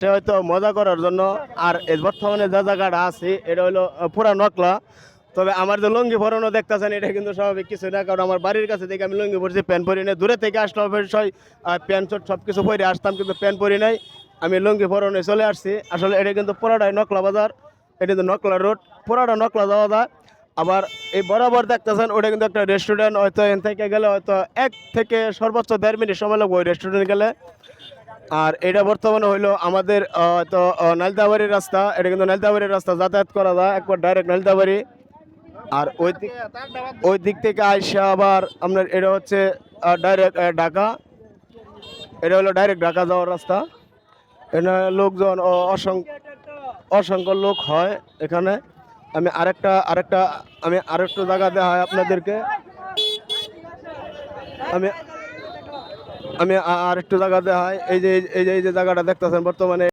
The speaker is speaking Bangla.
সে হয়তো মজা করার জন্য। আর এই বর্তমানে যে জায়গাটা আছে এটা হলো পুরা নকলা। তবে আমার যে লুঙ্গি পরানো দেখতেছেন এটা কিন্তু স্বাভাবিক কিছু না, কারণ আমার বাড়ির কাছে থেকে আমি লুঙ্গি পরছি, প্যান্ট পরি নাই। দূরে থেকে আসলে অবশ্যই প্যান্ট শর্ট সব কিছু পরে আসতাম, কিন্তু প্যান্ট পরি নাই, আমি লুঙ্গি পরানো চলে আসছি। আসলে এটা কিন্তু পুরাটাই নকলা বাজার, এটা কিন্তু নকলা রোড, পুরাটা নকলা যাওয়া যায়। আবার এই বরাবর দেখতেছেন ওটা কিন্তু একটা রেস্টুরেন্ট, হয়তো এখান থেকে গেলে হয়তো 1 থেকে সর্বোচ্চ 1.5 মিনিট সময় লাগবে ওই রেস্টুরেন্টে গেলে। আর এটা বর্তমানে হইলো আমাদের তো নালতাবাড়ির রাস্তা, এটা কিন্তু নালতাবাড়ির রাস্তা, যাতায়াত করা যায় একবার ডাইরেক্ট নালতাবাড়ি। আর ওই দিক থেকে আইসা আবার আপনার এটা হচ্ছে ডাইরেক্ট ঢাকা, এটা হলো ডাইরেক্ট ঢাকা যাওয়ার রাস্তা। এখানে লোকজন অসংখ্য লোক হয় এখানে। আমি আরেকটা আমি আরেকটু জায়গা দেখাই আপনাদেরকে। আমি আমি আরেকটু জায়গা দেখাই, এই যে জায়গাটা দেখতেছেন বর্তমানে